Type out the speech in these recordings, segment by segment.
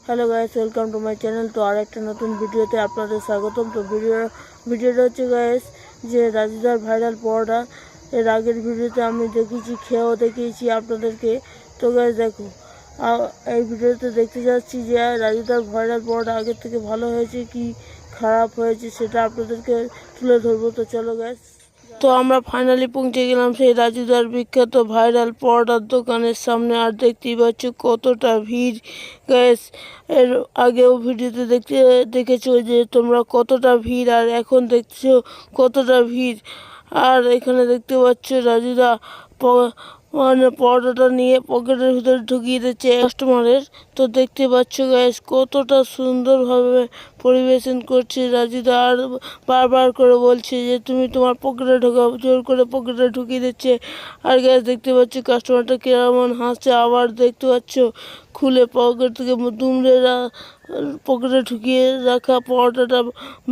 Hello guys, welcome to my channel. তো আর একটা নতুন ভিডিওতে আপনাদের স্বাগতম। তো ভিডিওটা হচ্ছে গাইস যে রাজুদার ভাইরাল পরোটা। এর আগের ভিডিওতে আমি খেয়েও দেখিয়েছি আপনাদেরকে। তো গাইস দেখো, এই ভিডিওতে দেখতে যাচ্ছি যে রাজুদার ভাইরাল পরোটা আগের থেকে ভালো হয়েছে কি খারাপ হয়েছে সেটা আপনাদেরকে তুলে ধরবো। তো চলো গাইস। তো আমরা ফাইনালি পৌঁছে গেলাম সেই রাজুদার বিখ্যাত ভাইরাল পরোটার দোকানের সামনে। আর দেখতেই পাচ্ছ কতটা ভিড় গ্যাস। এর আগেও ভিডিওতে দেখেছো যে তোমরা কতটা ভিড়, আর এখন দেখছো কতটা ভিড়। আর এখানে দেখতে পাচ্ছ রাজুদা পরোটাটা নিয়ে পকেটের ভিতরে ঢুকিয়ে দিচ্ছে কাস্টমারের। তো দেখতে পাচ্ছ গ্যাস কতটা সুন্দরভাবে পরিবেশন করছে রাজুদা, আর বারবার করে বলছে যে তুমি তোমার পকেটে ঢোকাও, জোর করে পকেটে ঢুকিয়ে দিচ্ছে। আর গ্যাস দেখতে পাচ্ছ কাস্টমারটা কেমন হাসছে। আবার দেখতে পাচ্ছ খুলে পকেট থেকে দুমড়ে পকেটে ঢুকিয়ে রাখা পরোটাটা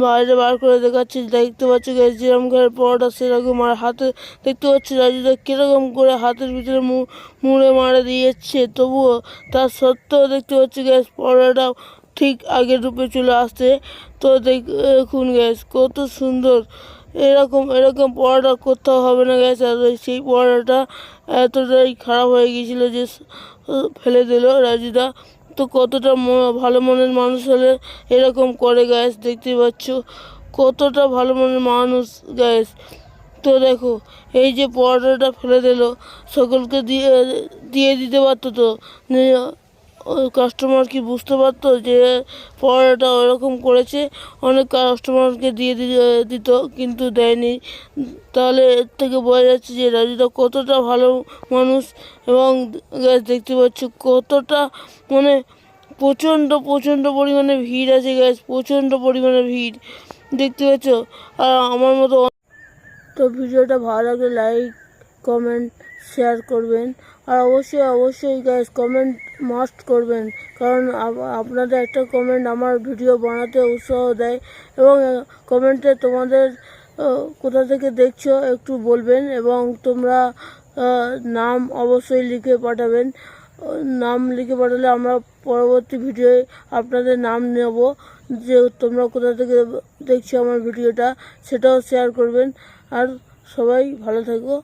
বাইরে বার করে দেখাচ্ছে। দেখতে পাচ্ছ গ্যাস যেরকম ঘরের পরোটা সেরকম। আর হাতে দেখতে পাচ্ছ রাজুদা কীরকম করে হাতের ভিতরে মুড়ে মারা দিয়েছে, তবুও তার সত্ত্বেও দেখতে পাচ্ছি গ্যাস পরোটা ঠিক আগের রূপে চলে আসছে। তো দেখুন গ্যাস কত সুন্দর। এরকম পরোটা কোথাও হবে না গ্যাস। আর সেই পরোটাটা এতটাই খারাপ হয়ে গিয়েছিলো যে ফেলে দিল রাজুদা। তো কতটা ভালো মনের মানুষ হলে এরকম করে গ্যাস। দেখতে পাচ্ছ কতটা ভালো মনের মানুষ গ্যাস। তো দেখো এই যে পরোটাটা ফেলে দিল, সকলকে দিয়ে দিতে পারতো। তো কাস্টমার কি বুঝতে পারতো যে পরোটাটা ওরকম করেছে? অনেক কাস্টমারকে দিয়ে দিত, কিন্তু দেয়নি। তাহলে এর থেকে বোঝা যাচ্ছে যে রাজুদা কতটা ভালো মানুষ। এবং গ্যাস দেখতে পাচ্ছ কতটা মানে প্রচণ্ড পরিমাণে ভিড় আছে গ্যাস, প্রচণ্ড পরিমাণে ভিড় দেখতে পাচ্ছ। আর আমার মতো। তো ভিডিওটা ভালো লাগলে লাইক, কমেন্ট, শেয়ার করবেন। আর অবশ্যই গাইস কমেন্ট মাস্ট করবেন, কারণ আপনাদের একটা কমেন্ট আমার ভিডিও বানাতে উৎসাহ দেয়। এবং কমেন্টে তোমাদের কোথা থেকে দেখছো একটু বলবেন, এবং তোমরা নাম অবশ্যই লিখে পাঠাবেন। নাম লিখে পাঠালে আমরা পরবর্তী ভিডিওয়ে আপনাদের নাম নেব, যে তোমরা কোথা থেকে দেখছো আমার ভিডিওটা, সেটাও শেয়ার করবেন। আর সবাই ভালো থাকো।